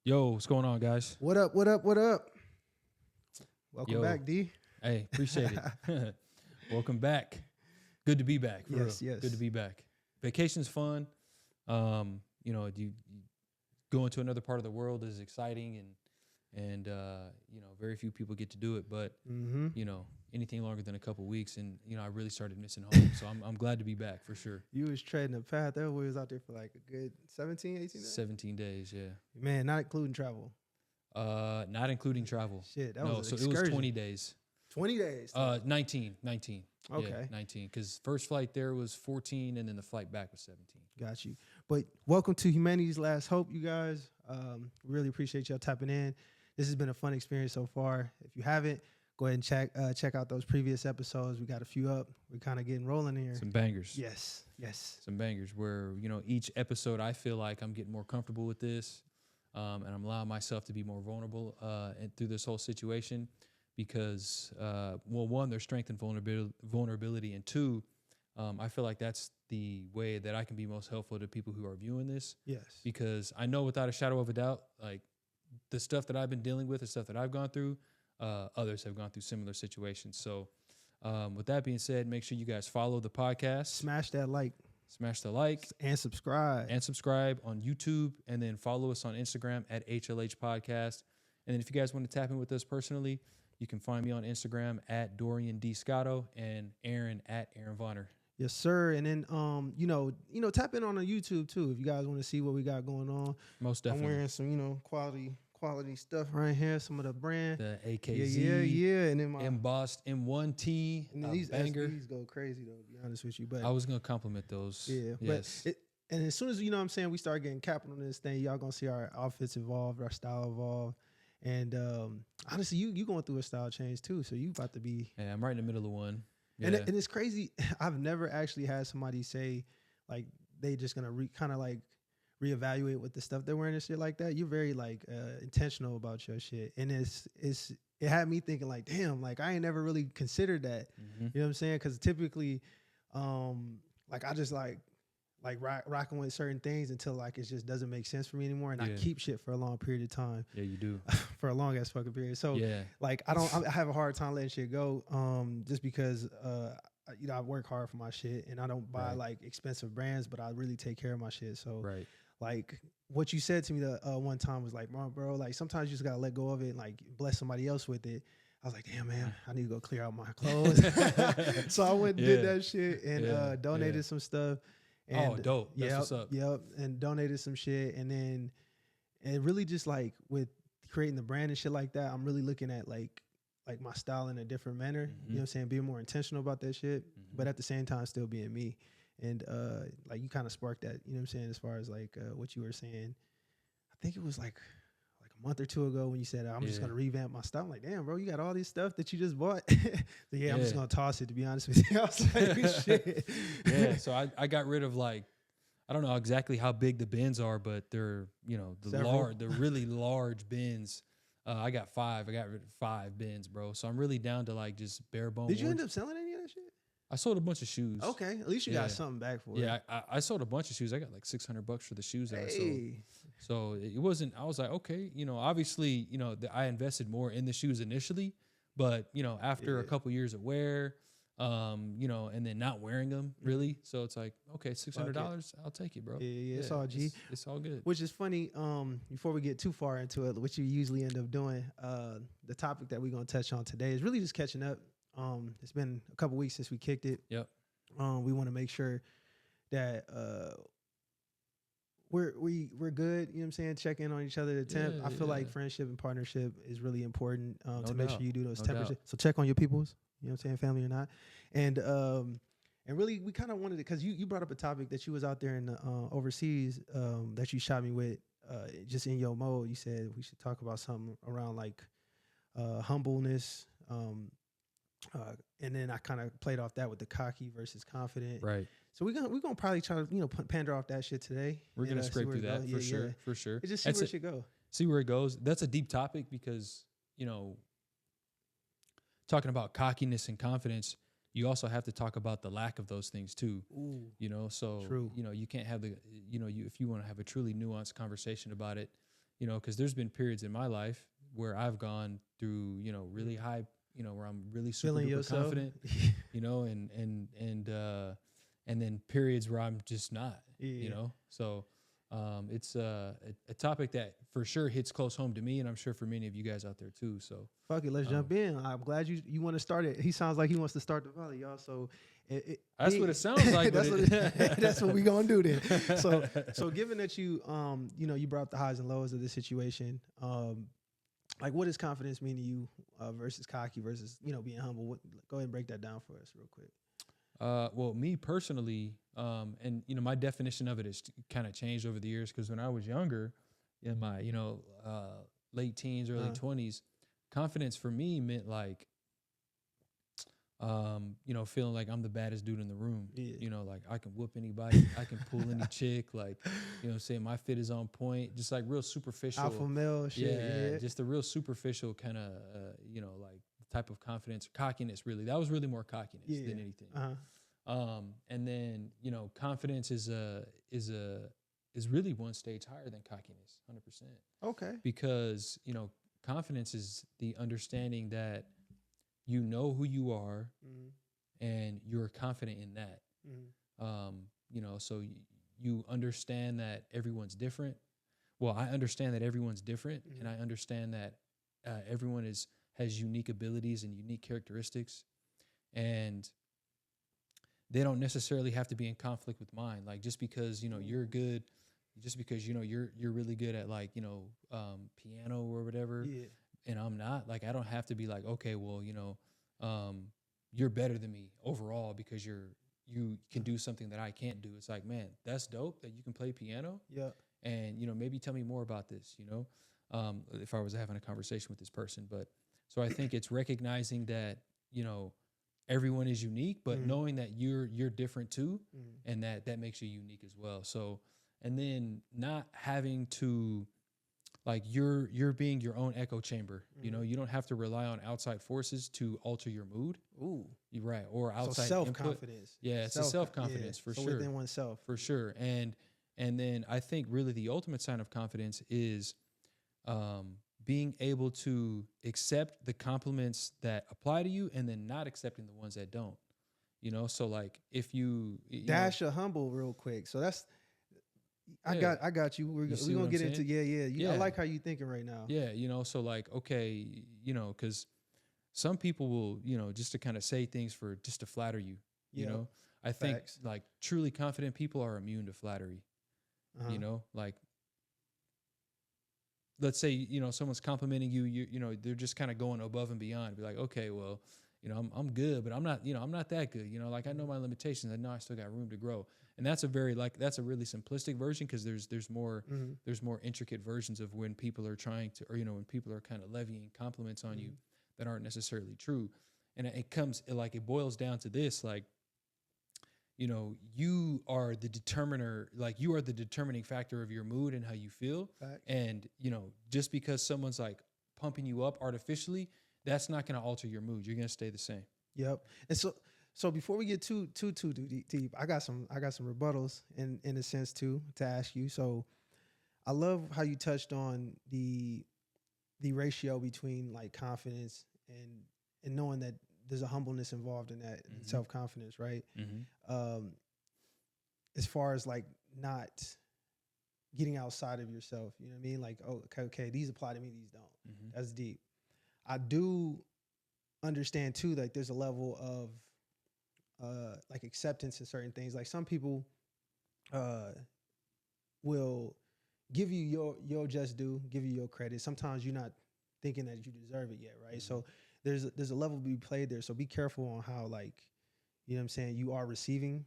Yo, what's going on, guys? What up? What up? What up? Welcome Yo. back, D. Hey, appreciate it. Welcome back. Good to be back. For Yes, real. yes. Good to be back. Vacation's fun. You going to another part of the world is exciting, and very few people get to do it. But anything longer than a couple weeks, and I really started missing home. So I'm glad to be back for sure. You was treading a path. That boy was out there for like a good 17, 18 days? 17 days, yeah. Man, not including travel. Not including travel. Shit, that no, was so an it was excursion. 20 days. 20 days. 19. Okay. Yeah, 19. Because first flight there was 14, and then the flight back was 17. Got you. But welcome to Humanity's Last Hope, you guys. Really appreciate y'all tapping in. This has been a fun experience so far. If you haven't, go ahead and check out those previous episodes. We got a few up. We're kind of getting rolling here. Some bangers. Yes. Some bangers where, each episode I feel like I'm getting more comfortable with this, and I'm allowing myself to be more vulnerable through this whole situation because, one, there's strength and vulnerability, and two, I feel like that's the way that I can be most helpful to people who are viewing this. Yes. Because I know without a shadow of a doubt, like the stuff that I've been dealing with, the stuff that I've gone through, others have gone through similar situations. So with that being said, make sure you guys follow the podcast. Smash the like And subscribe on YouTube, and then follow us on Instagram at HLH Podcast. And then if you guys want to tap in with us personally, you can find me on Instagram at Dorian D. Scotto and Aaron at Aaron Vonner. Yes, sir. And then, tap in on the YouTube too if you guys want to see what we got going on. Most definitely. I'm wearing some, quality stuff right here. Some of the brand. The AKZ. Yeah. And then my embossed M1T. and then these banger. SBs go crazy though. To be honest with you, but I was gonna compliment those. Yeah, yes. And as soon as we start getting capital on this thing, y'all gonna see our outfits evolve, our style evolve. And honestly, you going through a style change too. So you about to be. Yeah, I'm right in the middle of one. Yeah. And it's crazy. I've never actually had somebody say like they just gonna reevaluate with the stuff they're wearing and shit like that. You're very intentional about your shit, and it had me thinking like, damn, like I ain't never really considered that. Mm-hmm. You know what I'm saying? Because typically, I just rocking with certain things until like it just doesn't make sense for me anymore, and I keep shit for a long period of time. Yeah, you do. For a long ass fucking period. So I have a hard time letting shit go. Just because I work hard for my shit, and I don't buy like expensive brands, but I really take care of my shit. So like what you said to me the one time was like, bro, like sometimes you just gotta let go of it and like bless somebody else with it. I was like, damn, man, I need to go clear out my clothes. So I went and did that shit and donated some stuff. And, dope. That's what's up. Yep. And donated some shit. And then it really just like with creating the brand and shit like that, I'm really looking at like my style in a different manner. Mm-hmm. You know what I'm saying? Being more intentional about that shit, but at the same time still being me. And like you kind of sparked that, you know what I'm saying, as far as like what you were saying. I think it was like a month or two ago when you said I'm just gonna revamp my style. I'm like, damn, bro, you got all this stuff that you just bought. So I'm just gonna toss it, to be honest with you. I was like, shit. Yeah, so I got rid of like, I don't know exactly how big the bins are, but they're the really large bins. I got 5. I got rid of 5 bins, bro. So I'm really down to like just bare bones. Did you end up selling any of that shit? I sold a bunch of shoes. Okay, at least you got something back for it. Yeah, I sold a bunch of shoes. I got like $600 for the shoes that I sold. So it wasn't. I was like, okay, obviously, I invested more in the shoes initially, but after a couple years of wear, and then not wearing them really. So it's like, okay, $600, I'll take it, bro. Yeah, it's all G. It's all good. Which is funny. Before we get too far into it, which you usually end up doing, the topic that we're gonna touch on today is really just catching up. It's been a couple weeks since we kicked it. Yep. We want to make sure that we're good. You know what I'm saying? Check in on each other. I feel like friendship and partnership is really important to make sure you do those temperatures. So check on your peoples. You know what I'm saying? Family or not. And really, we kind of wanted it because you brought up a topic that you was out there in overseas that you shot me with just in your mode. You said we should talk about something around like humbleness. And then I kind of played off that with the cocky versus confident. Right. So we're gonna probably try to pander off that shit today. We're gonna scrape through that for sure. And just see where it should go. See where it goes. That's a deep topic because talking about cockiness and confidence, you also have to talk about the lack of those things too. Ooh, so true. you can't have if you want to have a truly nuanced conversation about it, you know, because there's been periods in my life where I've gone through, you know, really high, you know, where I'm really super duper confident, you know, and then periods where I'm just not, you know. So it's a topic that for sure hits close home to me, and I'm sure for many of you guys out there too. So fuck it, let's jump in. I'm glad you want to start it. He sounds like he wants to start the volley, y'all. So that's what it sounds like. That's what we gonna do then. So given that you you know, you brought up the highs and lows of this situation, like what does confidence mean to you versus cocky versus, you know, being humble? Go ahead and break that down for us real quick. Well, me personally, and you know, my definition of it has kind of changed over the years, because when I was younger, in my, you know, late teens, early 20s, confidence for me meant like, you know, feeling like I'm the baddest dude in the room. You know, like I can whoop anybody, I can pull any chick, like, you know, saying my fit is on point, just like real superficial. Alpha male shit. Yeah, just a real superficial kind of, you know, like type of confidence, cockiness. Really, that was really more cockiness than anything. And then, you know, confidence is really one stage higher than cockiness, 100%. Okay. Because, you know, confidence is the understanding that you know who you are, and you're confident in that. You know, so you understand that everyone's different. Well, I understand that everyone's different, and I understand that everyone has unique abilities and unique characteristics, and they don't necessarily have to be in conflict with mine. Like, just because, you know, you're good, just because, you know, you're really good at, like, you know, piano or whatever, and I'm not, like, I don't have to be like, okay, well, you know, you're better than me overall because you can do something that I can't do. It's like, man, that's dope that you can play piano. Yeah. And, you know, maybe tell me more about this, you know, if I was having a conversation with this person. But so I think it's recognizing that, you know, everyone is unique, but knowing that you're different too, and that makes you unique as well. So, and then not having to, like, you're being your own echo chamber. You know, you don't have to rely on outside forces to alter your mood. Ooh, you're right. Or outside self-confidence. Yeah, it's a self-confidence for sure. Within oneself. For sure. And then I think really the ultimate sign of confidence is being able to accept the compliments that apply to you, and then not accepting the ones that don't. You know, so like if you dash a humble real quick. So that's I got you. We're gonna get into I like how you thinking right now. Yeah, you know, so like, okay, you know, because some people will, you know, just to kind of say things just to flatter you. You know, I think like truly confident people are immune to flattery. You know, like, let's say, you know, someone's complimenting you, you know, they're just kind of going above and beyond. Be like, okay, well, you know, I'm good, but I'm not, you know, I'm not that good. You know, like, I know my limitations. I know I still got room to grow. And that's a very, like, that's a really simplistic version, because there's more intricate versions of when people are trying to, or, you know, when people are kind of levying compliments on you that aren't necessarily true. And it boils down to this, like, you know, you are the determiner, like, you are the determining factor of your mood and how you feel. Facts. And, you know, just because someone's like pumping you up artificially, that's not going to alter your mood. You're going to stay the same. Yep. And so before we get too deep, I got some rebuttals in a sense too to ask you. So I love how you touched on the ratio between, like, confidence and knowing that there's a humbleness involved in that, self-confidence, right? As far as, like, not getting outside of yourself, you know what I mean? Like, oh, okay, these apply to me, these don't. That's deep. I do understand too, like, there's a level of like acceptance in certain things. Like, some people will give you your just due, give you your credit. Sometimes you're not thinking that you deserve it yet, right? So there's a level to be played there. So be careful on how, like, you know what I'm saying, you are receiving,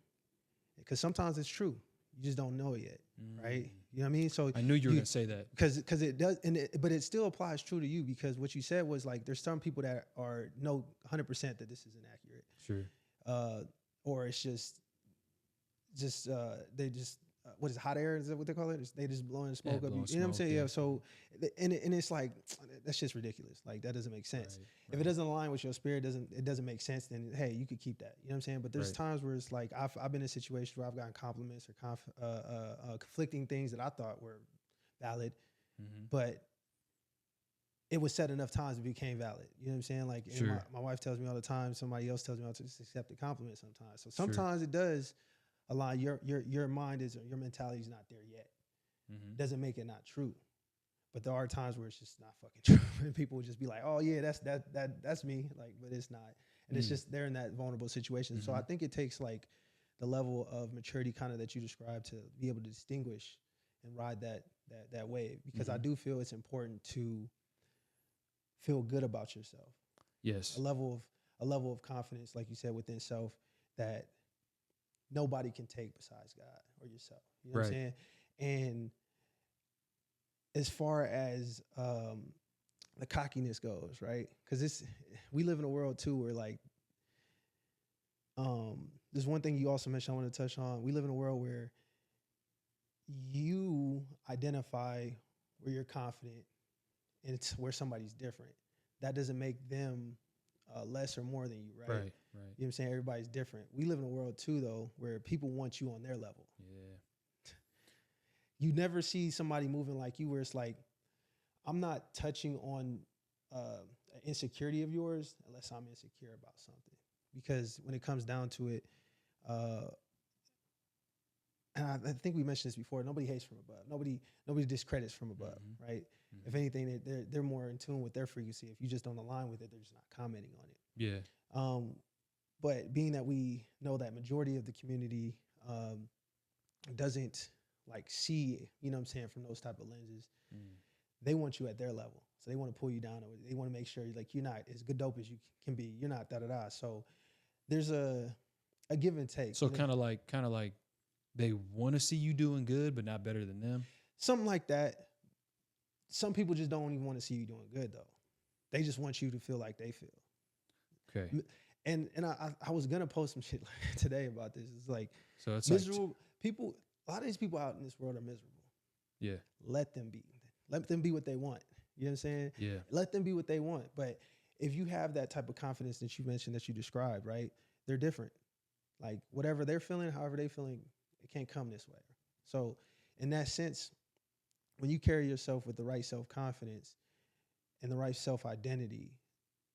because sometimes it's true. You just don't know it yet, right? You know what I mean? So I knew you were going to say that. Because it does, but it still applies true to you, because what you said was, like, there's some people that know 100% that this is inaccurate. Sure. Or it's just they just what is it, hot air? Is that what they call it? They just blowing smoke up. You know what I'm saying? Yeah. So and it's like, that's just ridiculous. Like, that doesn't make sense. Right. If it doesn't align with your spirit, it doesn't make sense, then hey, you could keep that. You know what I'm saying? But there's times where it's like, I've been in situations where I've gotten compliments or conflicting things that I thought were valid, but it was said enough times it became valid. You know what I'm saying? Like my wife tells me all the time, somebody else tells me all the time, just accept the compliment sometimes. So sometimes it does align. Your mind is, your mentality is not there yet. Doesn't make it not true. But there are times where it's just not fucking true. And people will just be like, oh yeah, that's me. Like, but it's not. And it's just, they're in that vulnerable situation. So I think it takes like the level of maturity kind of that you described to be able to distinguish and ride that wave. Because I do feel it's important to feel good about yourself. Yes. A level of confidence, like you said, within self that nobody can take besides God or yourself. You know what I'm saying? And as far as the cockiness goes, right? Because we live in a world too where like, there's one thing you also mentioned I want to touch on. We live in a world where you identify where you're confident and it's where somebody's different. That doesn't make them less or more than you, right? Right. You know what I'm saying? Everybody's different. We live in a world too, though, where people want you on their level. Yeah. You never see somebody moving like you where it's like, I'm not touching on an insecurity of yours unless I'm insecure about something. Because when it comes down to it, and I think we mentioned this before, nobody hates from above. Nobody discredits from above, right? If anything, they're more in tune with their frequency. If you just don't align with it, they're just not commenting on it. Yeah. But being that we know that majority of the community doesn't like see, you know what I'm saying, from those type of lenses, they want you at their level. So they want to pull you down. They want to make sure like you're not as good dope as you can be. You're not da-da-da. So there's a give and take. So kind of like they want to see you doing good, but not better than them. Something like that. Some people just don't even want to see you doing good though. They just want you to feel like they feel. Okay. And I was gonna post some shit today about this. It's like, so it's miserable people. A lot of these people out in this world are miserable. Yeah. Let them be. Let them be what they want. You know what I'm saying? Yeah. Let them be what they want. But if you have that type of confidence that you mentioned, that you described, right? They're different. Like whatever they're feeling, however they're feeling, it can't come this way. So in that sense, when you carry yourself with the right self-confidence and the right self-identity,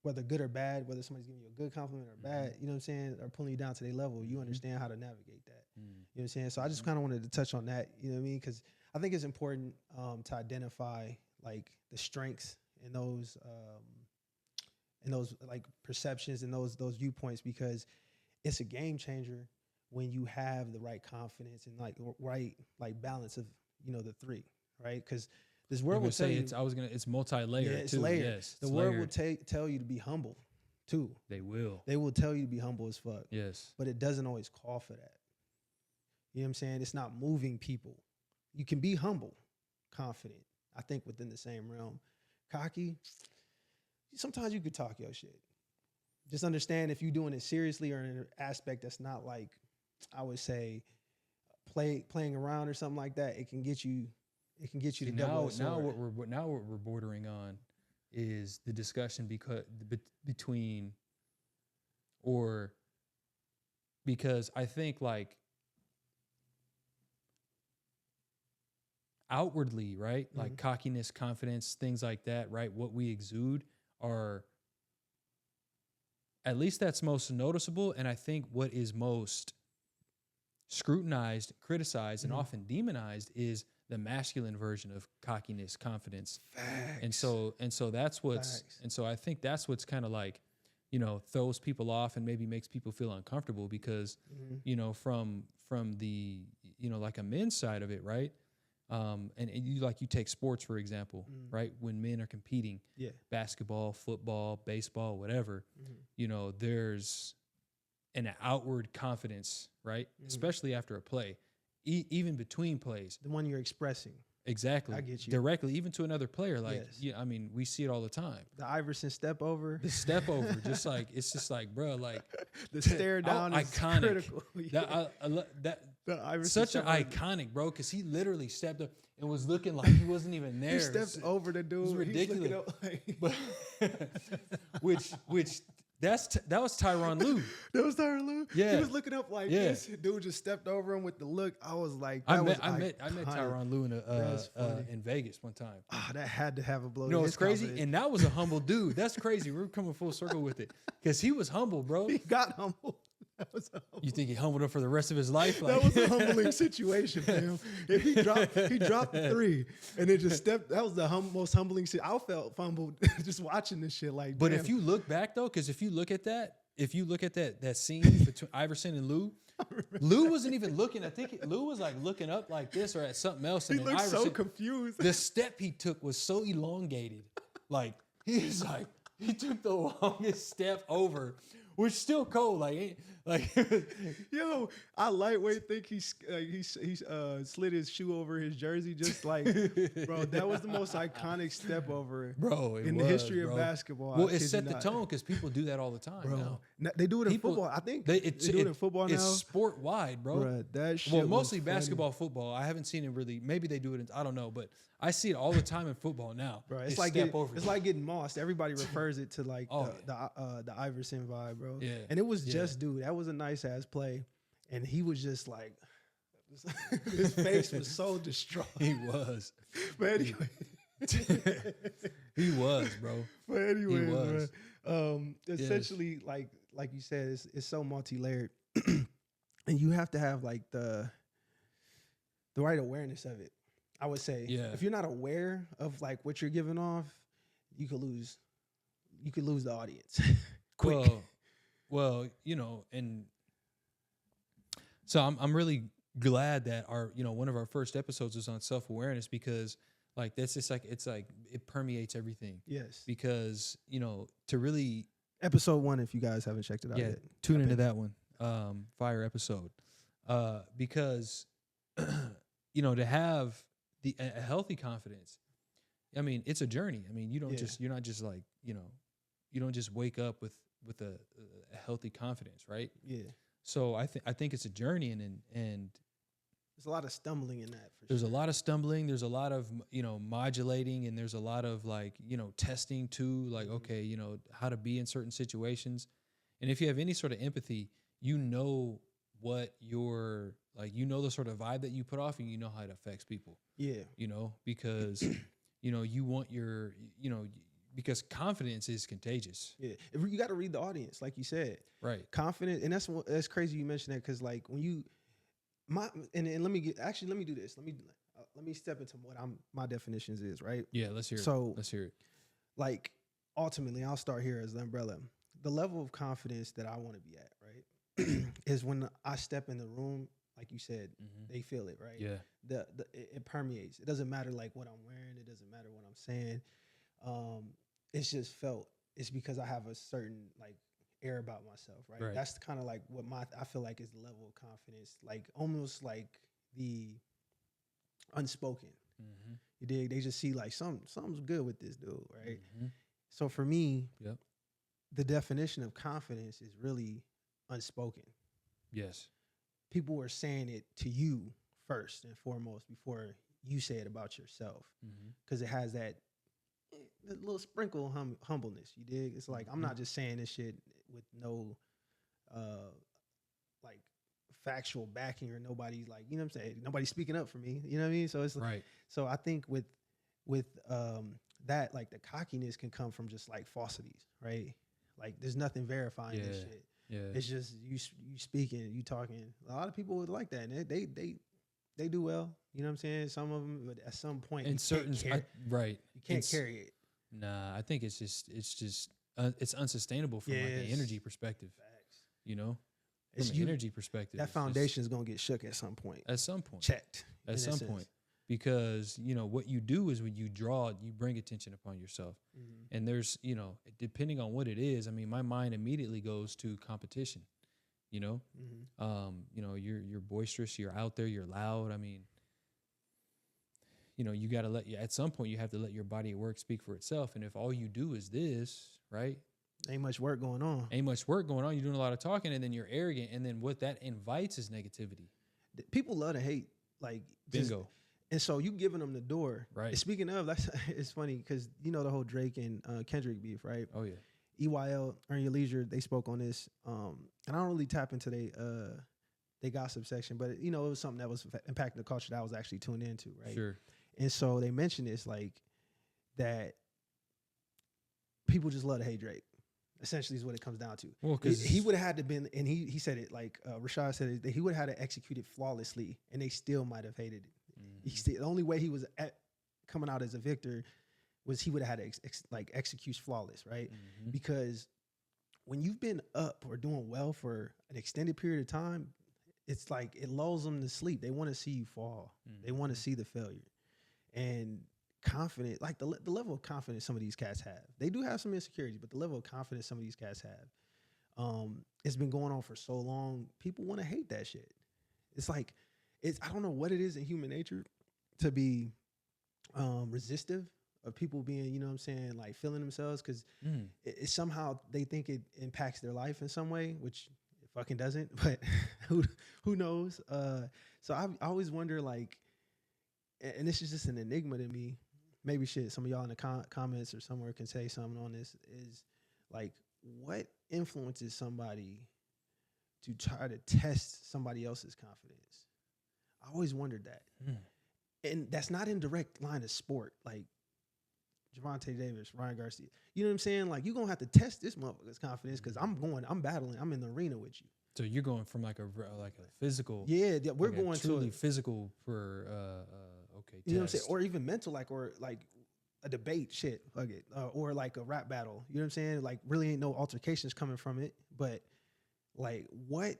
whether good or bad, whether somebody's giving you a good compliment or bad, you know what I'm saying, or pulling you down to their level, you understand how to navigate that. You know what I'm saying? So I just kind of wanted to touch on that, you know what I mean? Because I think it's important to identify like the strengths in those like perceptions and those viewpoints, because it's a game changer when you have the right confidence and like right like balance of, you know, the three, right? Because this world will tell you, it's multi-layered. Yeah, it's too. layered. Yes, the world will tell you to be humble too. They will. They will tell you to be humble as fuck. Yes. But it doesn't always call for that. You know what I'm saying? It's not moving people. You can be humble, confident, I think within the same realm. Cocky, sometimes you could talk your shit. Just understand if you're doing it seriously or in an aspect that's not like, I would say, playing around or something like that, it can get you to double. Now what we're bordering on is the discussion because I think like outwardly, right? Like cockiness, confidence, things like that, right? What we exude are, at least that's most noticeable. And I think what is most scrutinized, criticized, and often demonized is the masculine version of cockiness, confidence. Facts. And so that's what's, Facts. and so I think that's what's kind of like, you know, throws people off and maybe makes people feel uncomfortable because, you know, from the, you know, like a men's side of it, right? And you take sports, for example, right? When men are competing, basketball, football, baseball, whatever, you know, there's an outward confidence, right? Especially after a play, even between plays. The one you're expressing. Exactly. I get you. Directly, even to another player. Like, yeah, I mean, we see it all the time. The Iverson step over. The step over, just like, it's just like, bro, like. The stare down is iconic. Critical. The Iverson such an iconic, bro, because he literally stepped up and was looking like he wasn't even there. He steps over the dude. It was ridiculous. But, which that was Tyronn Lue. That was Tyronn Lue. Yeah, he was looking up like this. Dude just stepped over him with the look. I was like, I met Tyronn Lue in Vegas one time. That had to have a blow. You know, it's crazy, confidence. And that was a humble dude. That's crazy. We're coming full circle with it because he was humble, bro. He got humble. That was you think he humbled him for the rest of his life? Like, that was a humbling situation for him. And he dropped the 3 and then just stepped. That was the most humbling shit. I felt humbled just watching this shit. Like, but if you look back though, because if you look at that scene between Iverson and Lue wasn't even looking. I think Lue was like looking up like this or at something else. And he looked Iverson, so confused. The step he took was so elongated. Like he took the longest step over. We're still cold, like yo. I lightweight think he slid his shoe over his jersey, just like, bro. That was the most iconic step over, bro, in the history of basketball. Well, it set the tone because people do that all the time, bro. Now. They do it in football. I think they do it in football now. It's sport wide, bro. Bruh, that shit. Well, mostly basketball, football. I haven't seen it really. Maybe they do it. I don't know, but I see it all the time in football now. Bro, it's like getting mossed. Everybody refers it to like the Iverson vibe, bro. Yeah. And it was just, dude, that was a nice ass play. And he was just like, his face was so distraught. He was. But anyway. He was, bro. But anyway, he was. Essentially, like you said, it's so multi-layered. And you have to have like the right awareness of it. I would say, if you're not aware of like what you're giving off, you could lose the audience quick. Well, you know, and so I'm really glad that one of our first episodes was on self-awareness because like that's just like it's like it permeates everything. Yes. Because, you know, to really episode 1, if you guys haven't checked it out yet. Tune into that one. Fire episode. Because you know, to have a healthy confidence, I mean, it's a journey. I mean, you're not just like, you know, you don't just wake up with a healthy confidence, right? Yeah. So I think it's a journey, and there's a lot of stumbling in that. There's a lot of stumbling. There's a lot of, you know, modulating, and there's a lot of like, you know, testing too. Like, okay, you know, how to be in certain situations, and if you have any sort of empathy, you know what you're like, you know the sort of vibe that you put off, and you know how it affects people. Yeah. You know, because you know you want your, you know. Because confidence is contagious. Yeah, you got to read the audience, like you said. Right. Confident, and that's crazy you mentioned that because like when you and let me do this. Let me step into what my definitions is, right? Yeah, let's hear it. Let's hear it. Like ultimately, I'll start here as the umbrella. The level of confidence that I want to be at, right, is when I step in the room, like you said, they feel it, right? Yeah. It permeates. It doesn't matter like what I'm wearing. It doesn't matter what I'm saying. It's just felt. It's because I have a certain like air about myself, right? That's kind of like what I feel like is the level of confidence, like almost like the unspoken. You dig? They just see like something's good with this dude, right? So for me, the definition of confidence is really unspoken. Yes. People are saying it to you first and foremost before you say it about yourself, because it has that little sprinkle humbleness. You dig? It's like I'm not just saying this shit with no like factual backing or nobody like, you know what I'm saying, nobody's speaking up for me, you know what I mean? So it's right. So I think with that, like the cockiness can come from just like falsities, right? Like there's nothing verifying this shit. Yeah. It's just you speaking, you talking. A lot of people would like that, and they do well. You know what I'm saying? Some of them, but at some point, in certain, you can't carry it. Nah, I think it's unsustainable from like an energy perspective. Facts. You know, from an energy perspective, that foundation is gonna get shook at some point. Checked at some point, because you know what you do is when you draw, you bring attention upon yourself, and there's, you know, depending on what it is. I mean, my mind immediately goes to competition. You know, you know, you're boisterous, you're out there, you're loud. I mean, you know, you got to at some point you have to let your body of work speak for itself. And if all you do is this, right? Ain't much work going on. You're doing a lot of talking, and then you're arrogant. And then what that invites is negativity. People love to hate, like bingo. And so you giving them the door. Right. And speaking of, it's funny because you know the whole Drake and Kendrick beef, right? Oh, yeah. EYL, Earn Your Leisure, they spoke on this. And I don't really tap into they gossip section, but it was something that was impacting the culture that I was actually tuned into, right? Sure. And so they mentioned this, like, that people just love to hate Drake. Essentially is what it comes down to. Well, he would have had to been, and he said it, like Rashad said it, that he would have had to execute it flawlessly, and they still might have hated it. The only way he was coming out as a victor was he would have had to execute flawless, right? Because when you've been up or doing well for an extended period of time, it's like it lulls them to sleep. They want to see you fall. They want to see the failure. And confident, like the level of confidence some of these cats have. They do have some insecurities, but the level of confidence some of these cats have, it's been going on for so long. People want to hate that shit. It's like, I don't know what it is in human nature to be resistive of people being, you know what I'm saying, like feeling themselves, because it somehow they think it impacts their life in some way, which it fucking doesn't, but who knows? So I always wonder, like, and this is just an enigma to me. Maybe some of y'all in the comments or somewhere can say something on this, is like, what influences somebody to try to test somebody else's confidence? I always wondered that. And that's not in direct line of sport. Like Gervonta Davis, Ryan Garcia. You know what I'm saying? Like, you're going to have to test this motherfucker's confidence, because I'm battling. I'm in the arena with you. So you're going from like a physical. Yeah, we're like going truly to physical for okay. You know what I'm saying? Or even mental, or like a debate, shit, fuck it, or like a rap battle. You know what I'm saying? Like, really ain't no altercations coming from it, but like, what?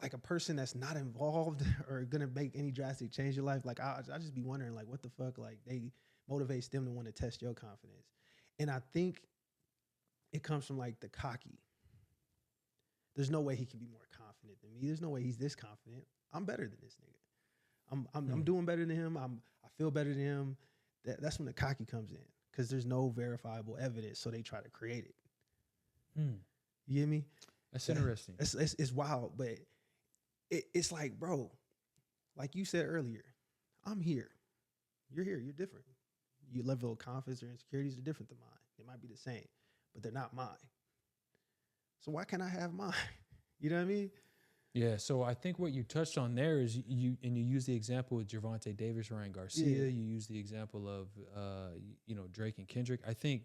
Like a person that's not involved or gonna make any drastic change in your life, like I just be wondering, like, what the fuck, like, they motivates them to want to test your confidence. And I think it comes from like the cocky. There's no way he can be more confident than me. There's no way he's this confident. I'm better than this nigga. I'm doing better than him. I feel better than him. That's when the cocky comes in, because there's no verifiable evidence, so they try to create it. You get me? That's interesting. It's wild, but it's like, bro, like you said earlier, I'm here. You're here. You're different. Your level of confidence or insecurities are different than mine. They might be the same, but they're not mine. So why can't I have mine? You know what I mean? Yeah. So I think what you touched on there is you use the example with Gervonta Davis, Ryan Garcia. Yeah. You use the example of Drake and Kendrick. I think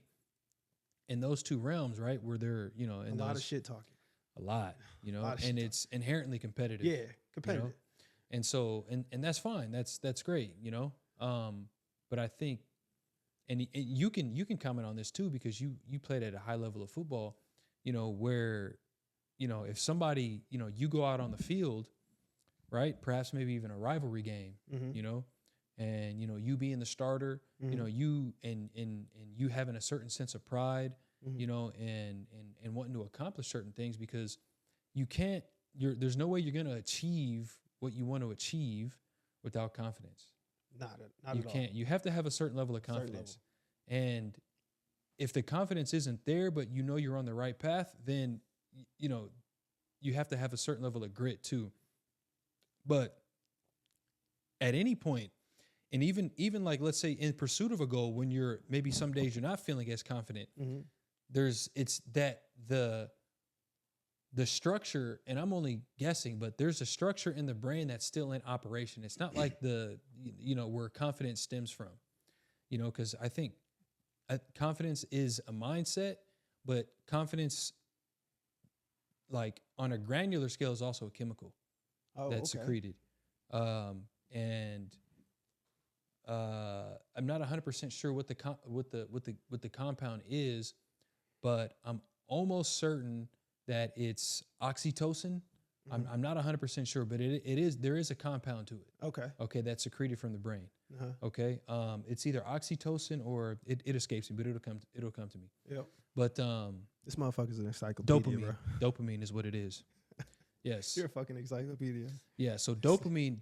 in those two realms, right, where they're in a lot of shit talking. A lot, and it's inherently competitive. Yeah, competitive. And so and that's fine. That's great. But I think, and you can comment on this too, because you played at a high level of football. Where, if somebody, you go out on the field, right, perhaps maybe even a rivalry game, and, you being the starter, you and you having a certain sense of pride, and wanting to accomplish certain things, because there's no way you're going to achieve what you want to achieve without confidence. Not you at can't. all. You have to have a certain level of confidence. And if the confidence isn't there, but you're on the right path, then, you have to have a certain level of grit too. But at any point, and even like, let's say in pursuit of a goal, when you're maybe some days you're not feeling as confident, it's that the structure, and I'm only guessing, but there's a structure in the brain that's still in operation. It's not like where confidence stems from, because I think confidence is a mindset, but confidence, like on a granular scale, is also a chemical that's secreted. And I'm not 100% sure what the compound is, but I'm almost certain that it's oxytocin. I'm not 100% sure, but there is a compound to it. Okay, that's secreted from the brain. Okay, it's either oxytocin or it escapes me, but it'll come to me. Yep. But this motherfucker's an encyclopedia, bro. Dopamine is what it is. Yes. You're a fucking encyclopedia. Yeah. So dopamine,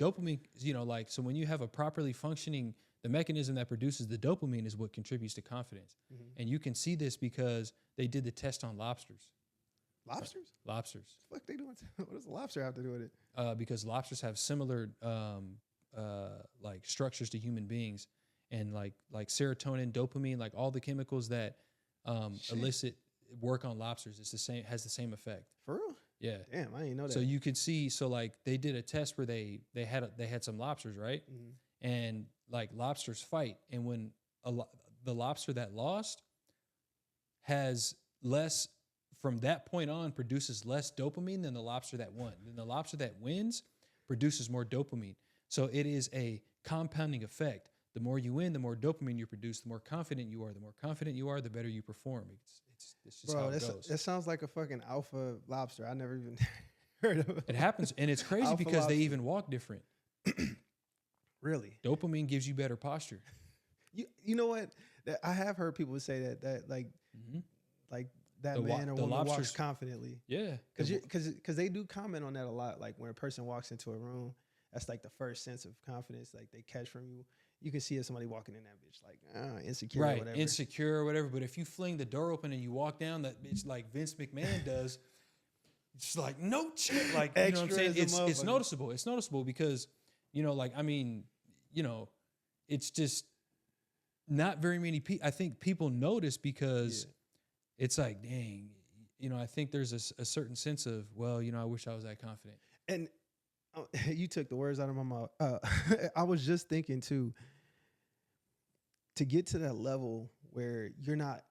so when you have a properly functioning, the mechanism that produces the dopamine is what contributes to confidence. And you can see this because they did the test on lobsters. Lobsters? Lobsters. What the fuck they doing? What does a lobster have to do with it? Because lobsters have similar like structures to human beings, and like serotonin, dopamine, like all the chemicals that illicit work on lobsters. It's the same, has the same effect. For real? Yeah. Damn, I didn't know that. So you could see, so like they did a test where they had some lobsters, right? Mm-hmm. And like lobsters fight, and when the lobster that lost has less, from that point on, produces less dopamine than the lobster that won. Then the lobster that wins produces more dopamine. So it is a compounding effect. The more you win, the more dopamine you produce, the more confident you are. The more confident you are, the better you perform. It's just how it goes. That sounds like a fucking alpha lobster. I never even heard of it. It happens, and it's crazy because lobster. They even walk different. Really? Dopamine gives you better posture. You know what? I have heard people say that like that man or woman walks confidently. Yeah. Because they do comment on that a lot. Like when a person walks into a room, that's like the first sense of confidence like they catch from you. You can see if somebody walking in that bitch like insecure or whatever. Insecure or whatever. But if you fling the door open and you walk down that bitch like Vince McMahon does, it's like no shit. Like you know what I'm saying? It's noticeable. It's noticeable because, you know, like I mean, you know, it's just not very many people. I think people notice because it's like, dang, you know, I think there's a certain sense of, well, you know, I wish I was that confident. And you took the words out of my mouth. I was just thinking too, to get to that level where you're not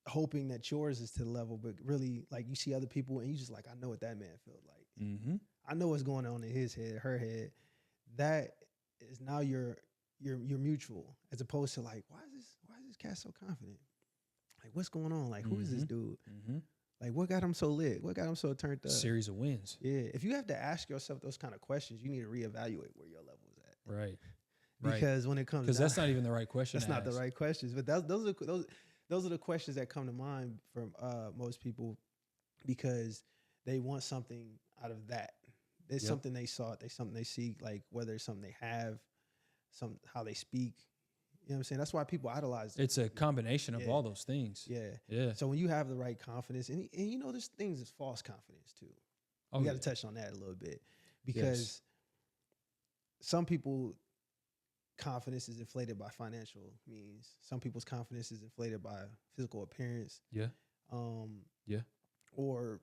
hoping that yours is to the level, but really like you see other people and you just like, I know what that man felt like. Mm-hmm. I know what's going on in his head, her head. That is now your mutual, as opposed to like, why is this cat so confident? Like, what's going on? Like, who is this dude? Mm-hmm. Like, what got him so lit? What got him so turned up? Series of wins. Yeah. If you have to ask yourself those kind of questions, you need to reevaluate where your level is at. Right. Because when it comes, because that's not even the right question. That's not the right questions. But those are the questions that come to mind from most people, because they want something out of that. There's something they sought. There's something they seek. Like whether it's something they have, how they speak. You know what I'm saying? That's why people idolize. It's a combination of all those things. Yeah. So when you have the right confidence, and you know, there's things as false confidence too. We got to touch on that a little bit, because some people confidence is inflated by financial means. Some people's confidence is inflated by physical appearance. Yeah. Or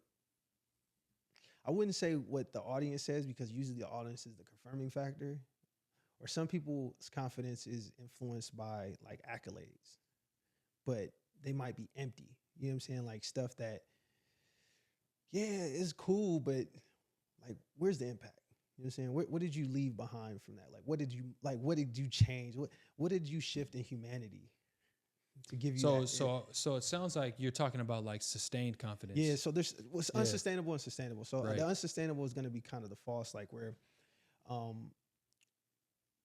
I wouldn't say what the audience says, because usually the audience is the confirming factor. Or some people's confidence is influenced by like accolades, but they might be empty. You know what I'm saying? Like stuff that, it's cool, but like, where's the impact? You know what I'm saying? What did you leave behind from that? Like, what did you change? What did you shift in humanity to give you that? So it sounds like you're talking about like sustained confidence. Yeah. So there's what's unsustainable and sustainable. So the unsustainable is going to be kind of the false, like where,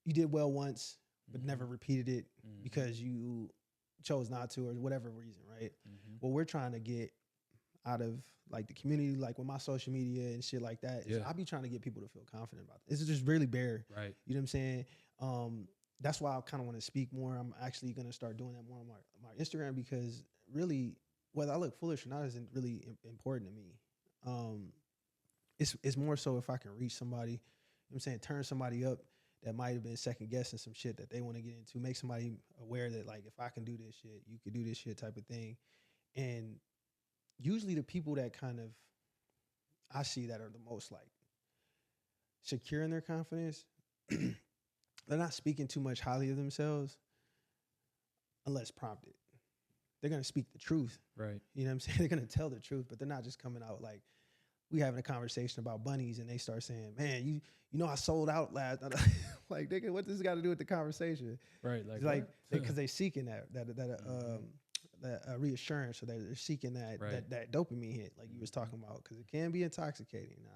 you did well once, but never repeated it because you chose not to, or whatever reason, right? Mm-hmm. What we're trying to get out of like the community, like with my social media and shit like that, is I be trying to get people to feel confident about it. It's just really bare, right? You know what I'm saying? That's why I kind of want to speak more. I'm actually going to start doing that more on my Instagram, because really, whether I look foolish or not isn't really important to me. It's more so if I can reach somebody, you know what I'm saying, turn somebody up that might have been second guessing some shit that they want to get into, make somebody aware that like, if I can do this shit, you could do this shit type of thing. And usually the people that kind of, I see that are the most like secure in their confidence, they're not speaking too much highly of themselves unless prompted. They're going to speak the truth. Right. You know what I'm saying? They're going to tell the truth, but they're not just coming out like, we having a conversation about bunnies and they start saying, man, you know, I sold out last night. Like, nigga, what does this got to do with the conversation? Right. Like because they seeking that reassurance, or they're seeking that dopamine hit, like you was talking about, because it can be intoxicating now.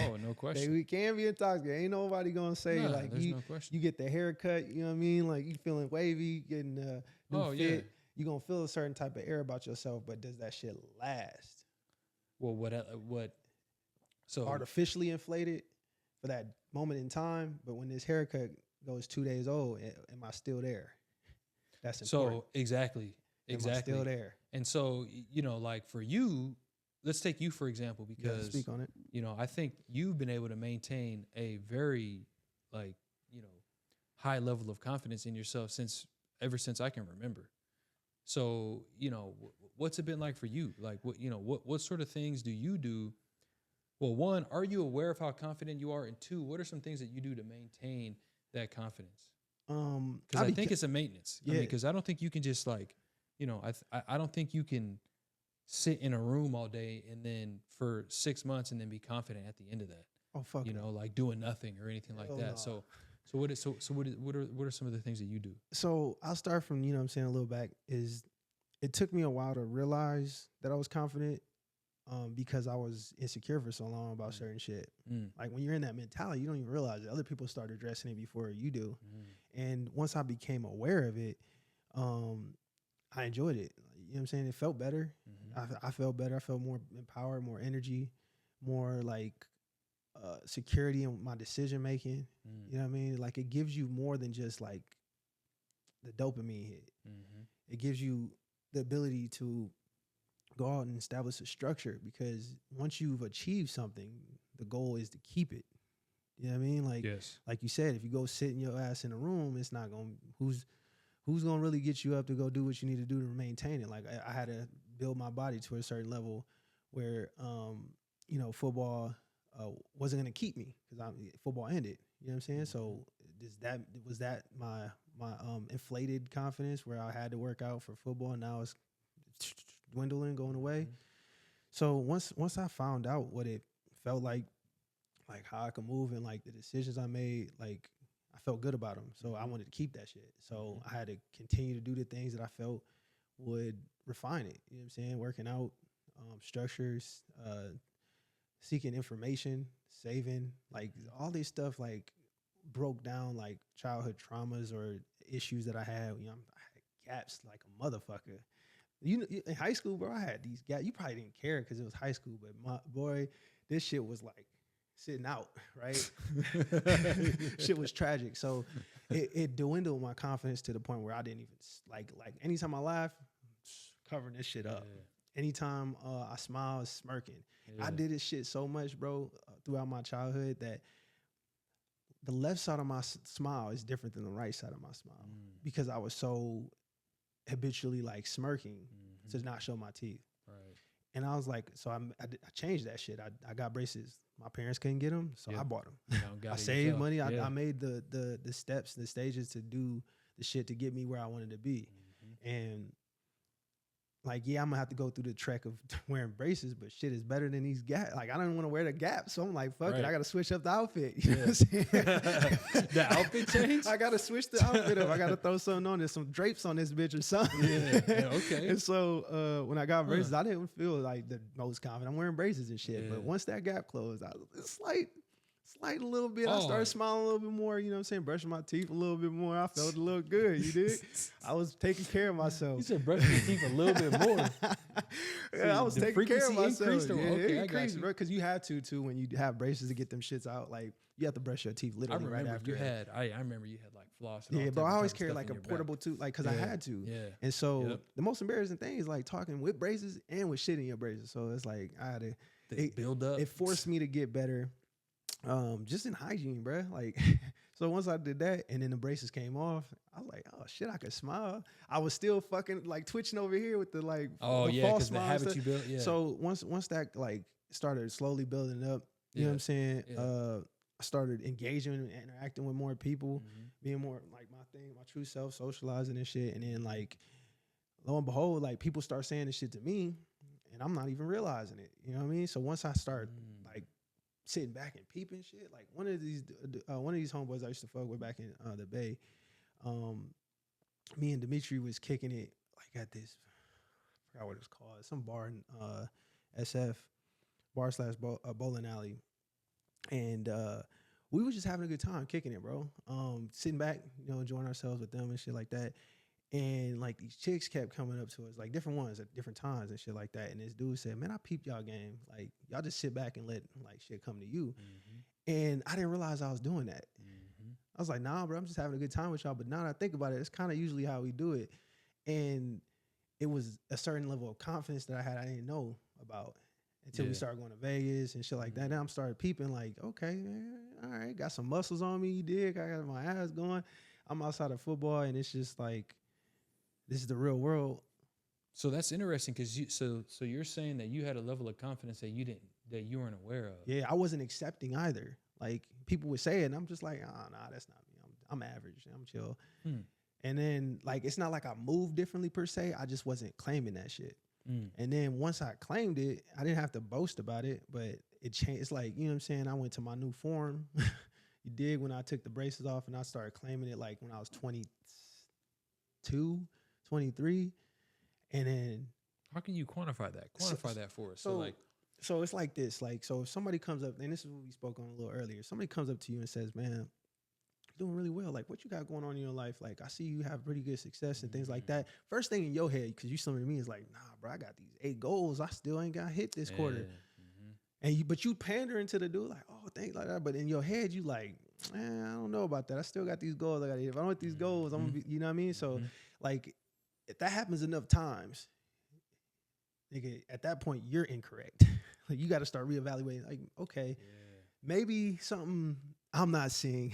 Oh, no question. We can be intoxicating. Ain't nobody gonna say like you get the haircut, you know what I mean? Like you feeling wavy, getting new fit. You gonna feel a certain type of air about yourself, but does that shit last? Well, what? So artificially inflated for that moment in time, but when this haircut goes 2 days old, am I still there? That's important. So exactly. Am I still there? And so, you know, like for you, let's take you for example, because speak on it. You know, I think you've been able to maintain a very like, you know, high level of confidence in yourself ever since I can remember. So, what's it been like for you? Like, what sort of things do you do? Well, one, are you aware of how confident you are? And two, what are some things that you do to maintain that confidence? Because I think it's a maintenance. Yeah. Because I don't think you can just like, I don't think you can sit in a room all day and then for 6 months and then be confident at the end of that. Oh fuck. Like doing nothing or anything like that. No. So what are some of the things that you do? So I'll start from, what I'm saying, a little back is it took me a while to realize that I was confident because I was insecure for so long about certain shit. Like when you're in that mentality, you don't even realize that other people start addressing it before you do. And once I became aware of it, I enjoyed it. You know what I'm saying? It felt better. I felt better. I felt more empowered, more energy, more like security in my decision making. You know what I mean? Like it gives you more than just like the dopamine hit. It gives you the ability to go out and establish a structure, because once you've achieved something, the goal is to keep it. You know what I mean? Like, like you said, if you go sit in your ass in a room, it's not going to, who's going to really get you up to go do what you need to do to maintain it? Like I had to build my body to a certain level where, football wasn't going to keep me because football ended. You know what I'm saying? So was that my inflated confidence where I had to work out for football, and now it's dwindling, going away. So once I found out what it felt like how I could move and like the decisions I made, like I felt good about them. So I wanted to keep that shit. So I had to continue to do the things that I felt would refine it. You know what I'm saying? Working out, structures, seeking information, saving, like all this stuff like broke down like childhood traumas or issues that I had. I had gaps like a motherfucker. In high school, bro, I had these gaps. You probably didn't care because it was high school, but this shit was like sitting out, right? Shit was tragic. So it dwindled my confidence to the point where I didn't even like anytime I laugh, covering this shit up. Yeah. Anytime I smile, smirking. Yeah. I did this shit so much, bro, throughout my childhood that the left side of my smile is different than the right side of my smile because I was so habitually like smirking to not show my teeth. Right. And I was like, so I changed that shit. I got braces. My parents couldn't get them, so I bought them. I saved money. I made the steps, the stages to do the shit to get me where I wanted to be. And like, I'm gonna have to go through the trek of wearing braces, but shit is better than these gaps. Like, I don't want to wear the Gap, so I'm like, fuck it, I gotta switch up the outfit. You know what I'm saying? The outfit change? I gotta switch the outfit up. I gotta throw something on. There's some drapes on this bitch or something. Yeah, okay. And so when I got braces, I didn't feel like the most confident. I'm wearing braces and shit, but once that gap closed, it's slight a little bit. I started smiling a little bit more, you know what I'm saying? Brushing my teeth a little bit more. I felt a little good, you dig? I was taking care of myself. You said brushing your teeth a little bit more. Yeah, I was taking care of myself. Okay, it increased, bro, because you have to, too, when you have braces to get them shits out. Like, you have to brush your teeth literally right after. I remember you had like floss. And bro, I always carried like a portable tooth, like, because I had to. Yeah. And so the most embarrassing thing is like talking with braces and with shit in your braces. So it's like, I had to build up. It forced me to get better. Just in hygiene, bro. Like, so once I did that and then the braces came off, I was like, oh shit, I could smile. I was still fucking like twitching over here with the like, the false smile. The habit you built. Yeah. So once that like started slowly building up, you know what I'm saying? Yeah. I started engaging and interacting with more people, being more like my thing, my true self, socializing and shit. And then like, lo and behold, like people start saying this shit to me and I'm not even realizing it. You know what I mean? So once I start like sitting back and peeping shit, like one of these homeboys I used to fuck with back in the Bay, me and Dimitri was kicking it like at this, I forgot what it's called, some bar in SF, bar/bowling alley, and we was just having a good time kicking it, bro. Sitting back, enjoying ourselves with them and shit like that. And like these chicks kept coming up to us, like different ones at different times and shit like that. And this dude said, man, I peeped y'all game. Like y'all just sit back and let like shit come to you. And I didn't realize I was doing that. I was like, nah, bro, I'm just having a good time with y'all. But now that I think about it, it's kind of usually how we do it. And it was a certain level of confidence that I didn't know about until we started going to Vegas and shit like that. Now I'm started peeping like, okay, man, all right, got some muscles on me, you dig? I got my ass going. I'm outside of football and it's just like, this is the real world. So that's interesting because so you're saying that you had a level of confidence that you weren't aware of. Yeah, I wasn't accepting either. Like people would say it, and I'm just like, oh, nah, that's not me. I'm average. I'm chill. And then like it's not like I moved differently per se. I just wasn't claiming that shit. And then once I claimed it, I didn't have to boast about it, but it changed. It's like, you know what I'm saying? I went to my new form. You dig, when I took the braces off and I started claiming it like when I was 22, 23. And then how can you quantify that? Quantify that for us. So it's like this. Like, so if somebody comes up, and this is what we spoke on a little earlier, somebody comes up to you and says, man, you're doing really well. Like, what you got going on in your life? Like, I see you have pretty good success and things like that. First thing in your head, because you something to me is like, nah, bro, I got these 8 goals. I still ain't got hit this quarter. And but you pandering to the dude like, oh, thanks like that. But in your head, you like, man, I don't know about that. I still got these goals. I got if I don't hit these goals, I'm gonna be, you know what I mean? So like, if that happens enough times, nigga, at that point you're incorrect. Like you got to start reevaluating. Like, okay, maybe something I'm not seeing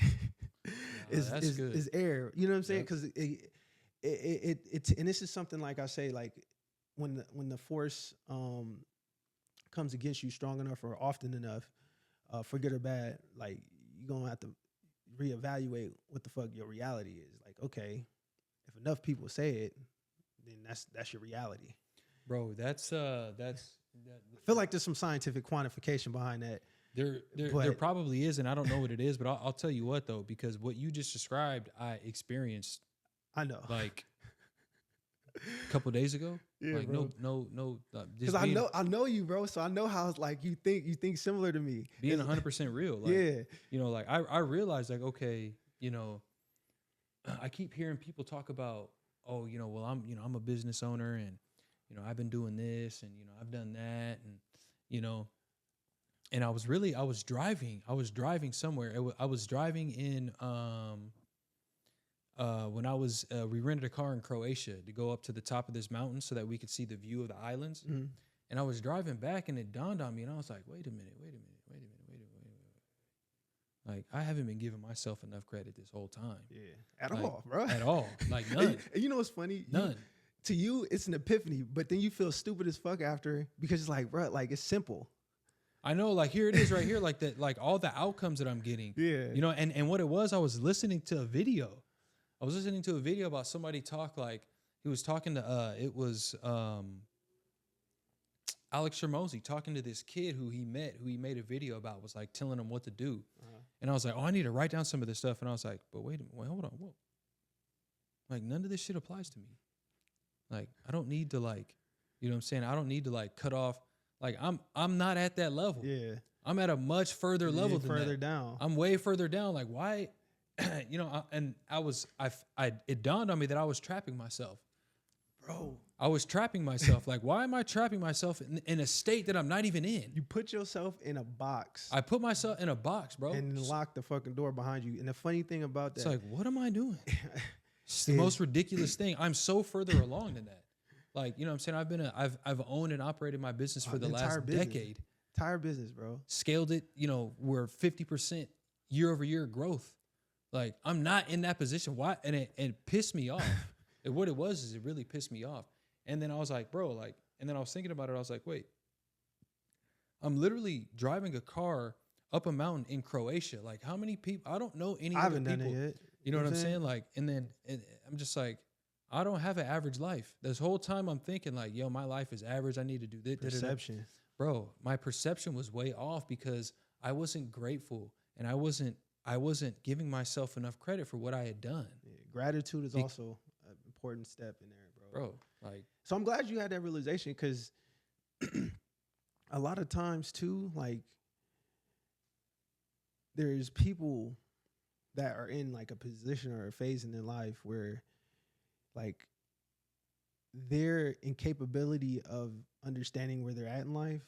is error. You know what I'm saying? Because it and this is something like I say, like when the force comes against you strong enough or often enough, for good or bad, like you're gonna have to reevaluate what the fuck your reality is. Like, okay, if enough people say it, then that's your reality, bro. That's I feel like there's some scientific quantification behind that. There probably is, and I don't know what it is, but I'll tell you what though, because what you just described, I experienced. I know, like a couple days ago. Yeah, like bro. No. Because I know you, bro. So I know how it's like you think similar to me. Being 100% real. Like, yeah. You know, like I realized like, okay, you know, I keep hearing people talk about, oh, you know, well, I'm a business owner and, you know, I've been doing this and, you know, I've done that. And, you know, and I was driving somewhere. I was driving in, when I was, we rented a car in Croatia to go up to the top of this mountain so that we could see the view of the islands. And I was driving back and it dawned on me and I was like, wait a minute. Like, I haven't been giving myself enough credit this whole time. Yeah. At all, bro. At all. Like, none. And you know what's funny? None. To you, it's an epiphany, but then you feel stupid as fuck after because it's like, bro, like, it's simple. I know, like, here it is right here, like, that, like, all the outcomes that I'm getting. Yeah. You know, and what it was, I was listening to a video. I was listening to a video about somebody talk, like, he was talking to, it was Alex Hormozy talking to this kid who he made a video about, was like telling him what to do. And I was like, oh, I need to write down some of this stuff. And I was like, but wait a minute, hold on, whoa. Like, none of this shit applies to me. Like, I don't need to, like, you know what I'm saying? I don't need to, like, cut off. Like, I'm not at that level. Yeah. I'm at a much further level than further that. down. I'm way further down. Like, why? You know, it dawned on me that I was trapping myself. Bro. I was trapping myself. Like, why am I trapping myself in a state that I'm not even in? You put yourself in a box. I put myself in a box, bro. And lock the fucking door behind you. And the funny thing about that. It's like, what am I doing? It's the most ridiculous thing. I'm so further along than that. Like, you know what I'm saying? I've owned and operated my business for the last decade. Entire business, bro. Scaled it, you know, we're 50% year over year growth. Like, I'm not in that position. Why? And it pissed me off. And what it was is it really pissed me off. And then I was like, bro, like, and then I was thinking about it. I was like, wait, I'm literally driving a car up a mountain in Croatia. Like, how many people? I don't know any other people. I haven't done it yet. You know what I'm saying? Like, and then I'm just like, I don't have an average life. This whole time I'm thinking like, yo, my life is average. I need to do this. Perception. Bro, my perception was way off because I wasn't grateful and I wasn't giving myself enough credit for what I had done. Yeah, gratitude is also an important step in there, bro. Bro, like. So I'm glad you had that realization because a lot of times too, like there's people that are in like a position or a phase in their life where like their incapability of understanding where they're at in life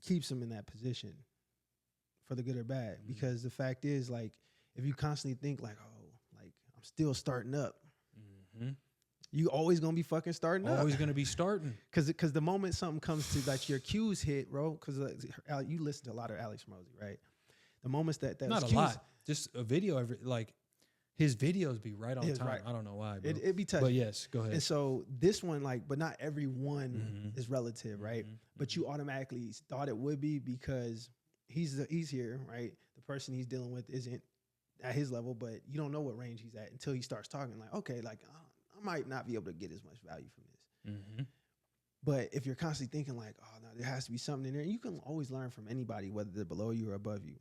keeps them in that position for the good or bad. Mm-hmm. Because the fact is, like, if you constantly think like, oh, like I'm still starting up, you always gonna be fucking starting up. Always gonna be starting. Because the moment something comes to like your cues hit, bro. Because you listen to a lot of Alex Hormozy, right? The moments that not a lot, just a video every like. His videos be right on time. Right. I don't know why, bro. It be touching. But yes, go ahead. And so this one, like, but not every one is relative, right? But you automatically thought it would be because he's here, right? The person he's dealing with isn't at his level, but you don't know what range he's at until he starts talking. Like, okay, like I might not be able to get as much value from this. But if you're constantly thinking like, oh no, there has to be something in there, you can always learn from anybody, whether they're below you or above you.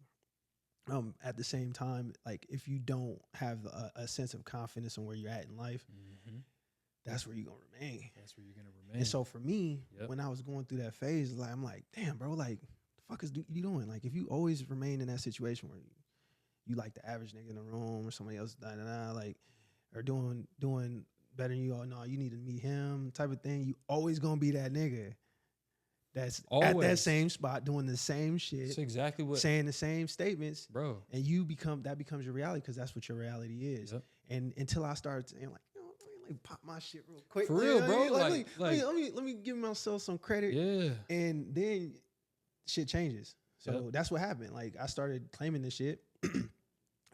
At the same time, like if you don't have a sense of confidence in where you're at in life, that's where you're gonna remain. That's where you're gonna remain. And so for me, when I was going through that phase, like I'm like, damn, bro, like the fuck is you doing? Like if you always remain in that situation where you like the average nigga in the room or somebody else like or doing better than you, oh no, you need to meet him type of thing, you always gonna be that nigga that's always at that same spot doing the same shit. That's exactly what, saying the same statements, bro. And that becomes your reality because that's what your reality is. Yep. And until I started saying like, you know, let me pop my shit real quick. For real, bro. Let me give myself some credit. Yeah. And then shit changes. So that's what happened. Like I started claiming this shit.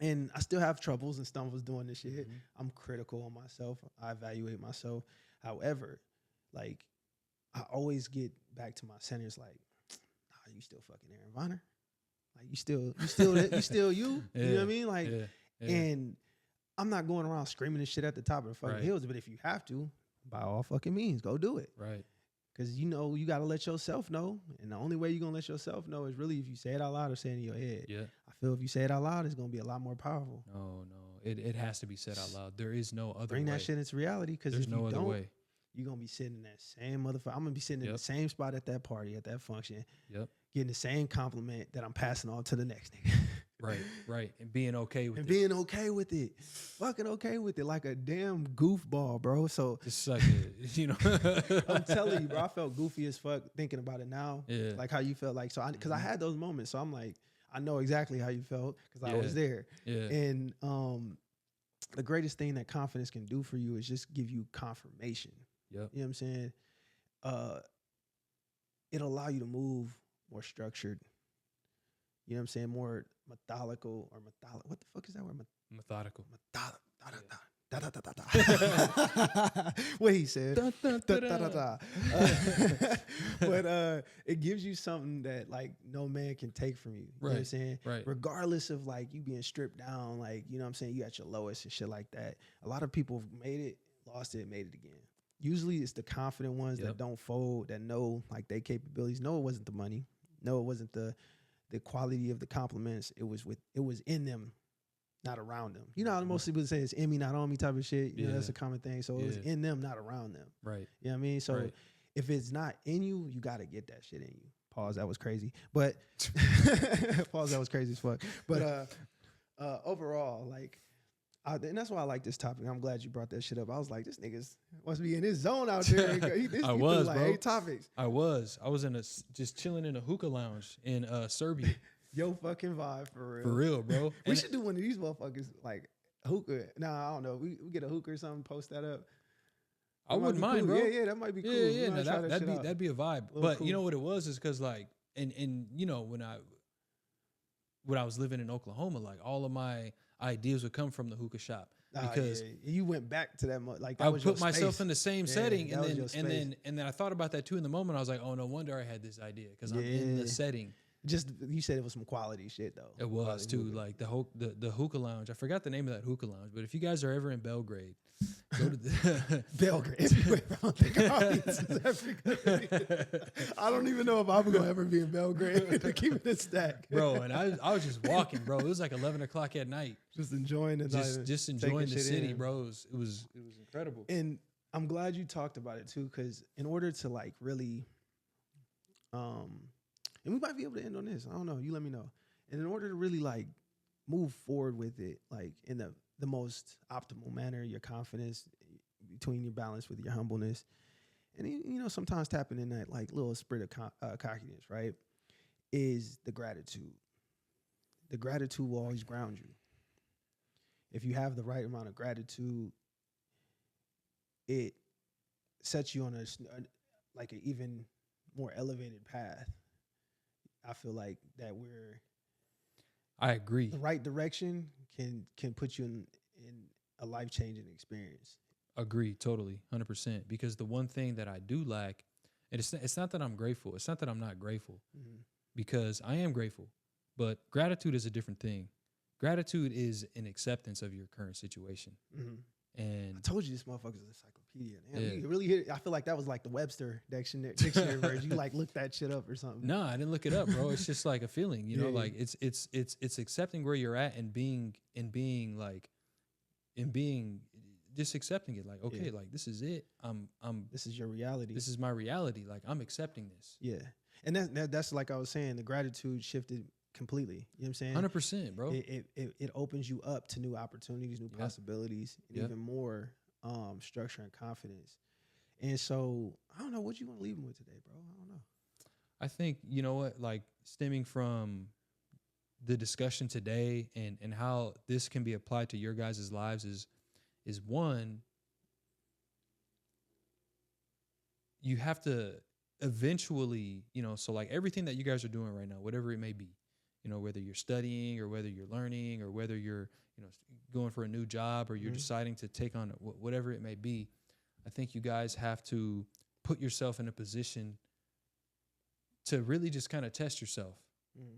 And I still have troubles and stumbles doing this shit. I'm critical on myself. I evaluate myself. However, like I always get back to my centers like, nah, you still fucking Aaron Vonner. Like you still you. You know what I mean? Like, and I'm not going around screaming this shit at the top of the fucking hills, but if you have to, by all fucking means, go do it. Right. Because you know you got to let yourself know. And the only way you're going to let yourself know is really if you say it out loud or say it in your head. Yeah. I feel if you say it out loud, it's going to be a lot more powerful. No. It has to be said out loud. There is no other way. Bring that shit into reality because if no you other don't, way. You're going to be sitting in that same motherfucker. I'm going to be sitting in the same spot at that party, at that function. Yep. Getting the same compliment that I'm passing on to the next nigga. Right. And being okay with it. Being okay with it. Fucking okay with it like a damn goofball, bro. So just suck it, you know. I'm telling you, bro, I felt goofy as fuck thinking about it now. Yeah. Like how you felt like, so because I had those moments. So I'm like, I know exactly how you felt because I was there. Yeah. And the greatest thing that confidence can do for you is just give you confirmation. Yep. You know what I'm saying? It'll allow you to move more structured. You know what I'm saying? More methodical or what the fuck is that word? Methodical. What he said. But it gives you something that like no man can take from you. You know what I'm saying? Right. Regardless of like you being stripped down, like, you know what I'm saying? You at your lowest and shit like that. A lot of people made it, lost it, made it again. Usually it's the confident ones that don't fold, that know like their capabilities. No, it wasn't the money. No, it wasn't the quality of the compliments. It was in them, not around them. You know how most people say it's in me, not on me type of shit. You know, that's a common thing. So it was in them, not around them. Right. You know what I mean? So if it's not in you, you got to get that shit in you. Pause, that was crazy. But pause, that was crazy as fuck. But overall, like, and that's why I like this topic. I'm glad you brought that shit up. I was like, this nigga's must be in his zone out there. I was, like bro. 8 topics. I was just chilling in a hookah lounge in Serbia. Yo fucking vibe for real. For real, bro. We should do one of these motherfuckers like hookah. Nah, I don't know. We get a hookah or something, post that up. I wouldn't mind, cool. bro. Yeah, that might be cool. Yeah. No, that'd be a vibe. But cool. You know what it was is because like and you know when I was living in Oklahoma, like all of my ideas would come from the hookah shop. Because you went back to that, like that I was put your myself space. in the same setting, and then I thought about that too in the moment. I was like, oh, no wonder I had this idea because I'm in the setting. Just you said it was some quality shit though. It was too, like the hookah lounge. I forgot the name of that hookah lounge, but if you guys are ever in Belgrade, go to the Belgrade. I don't even know if I'm gonna ever be in Belgrade to keep it a stack, bro. And I was just walking, bro. It was like 11 o'clock at night, just enjoying the just enjoying the city, bro. It was incredible. And I'm glad you talked about it too, because in order to like really, and we might be able to end on this. I don't know. You let me know. And in order to really like move forward with it, like in the most optimal manner, your confidence between your balance with your humbleness, and you know sometimes tapping in that like little spirit of cockiness, right, is the gratitude. The gratitude will always ground you. If you have the right amount of gratitude, it sets you on an even more elevated path. I feel like that I agree. The right direction can put you in a life-changing experience. Agree, totally, 100%. Because the one thing that I do lack, and it's not that I'm grateful. It's not that I'm not grateful, because I am grateful. But gratitude is a different thing. Gratitude is an acceptance of your current situation. And I told you this motherfucker's an encyclopedia. Damn, you really hit it. I feel like that was like the Webster dictionary version. You like looked that shit up or something. No, I didn't look it up, bro. It's just like a feeling, you know, like it's accepting where you're at and being just accepting it. Like, okay, like this is it. This is your reality. This is my reality. Like, I'm accepting this. Yeah. And that's like I was saying, the gratitude shifted completely. You know what I'm saying? 100%, bro. It opens you up to new opportunities, new possibilities, and even more structure and confidence. And so I don't know what you want to leave them with today, bro. I don't know. I think, you know what, like stemming from the discussion today and how this can be applied to your guys' lives is one, you have to eventually, you know, so like everything that you guys are doing right now, whatever it may be, you know, whether you're studying or whether you're learning or whether you're, you know, going for a new job or you're deciding to take on whatever it may be, I think you guys have to put yourself in a position to really just kind of test yourself,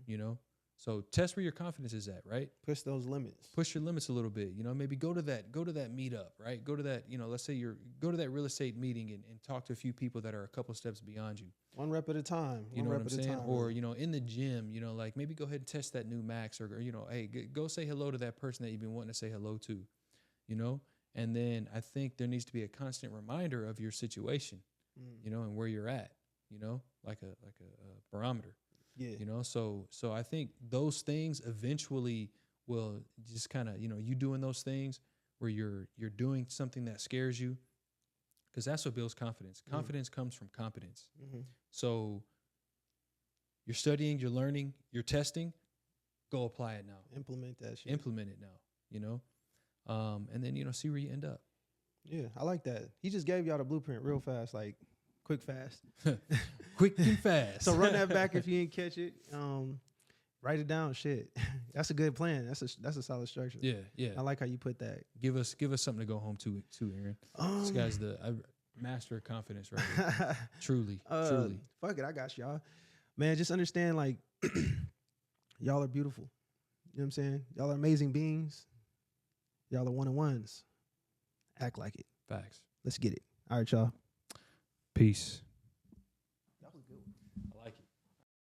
you know? So test where your confidence is at, right? Push those limits. Push your limits a little bit, you know, maybe go to that meetup, right? Go to that, you know, let's say go to that real estate meeting and talk to a few people that are a couple steps beyond you. One rep at a time. You know what I'm saying? Or, you know, in the gym, you know, like maybe go ahead and test that new max or, you know, hey, go say hello to that person that you've been wanting to say hello to, you know? And then I think there needs to be a constant reminder of your situation, you know, and where you're at, you know, like a barometer. Yeah. You know, so I think those things eventually will just kind of, you know, you doing those things where you're doing something that scares you, because that's what builds confidence. Confidence comes from competence. So you're studying, you're learning, you're testing, go apply it now. Implement that shit. Implement it now, you know, and then, you know, see where you end up. Yeah, I like that. He just gave y'all the blueprint real fast, like quick, fast. Quick and fast. So run that back if you didn't catch it. Write it down. Shit, that's a good plan. That's a solid structure. Yeah. I like how you put that. Give us something to go home to, Aaron. This guy's the master of confidence right here. Truly. Fuck it, I got y'all. Man, just understand, like, y'all are beautiful. You know what I'm saying? Y'all are amazing beings. Y'all are one-on-ones. Act like it. Facts. Let's get it. All right, y'all. Peace.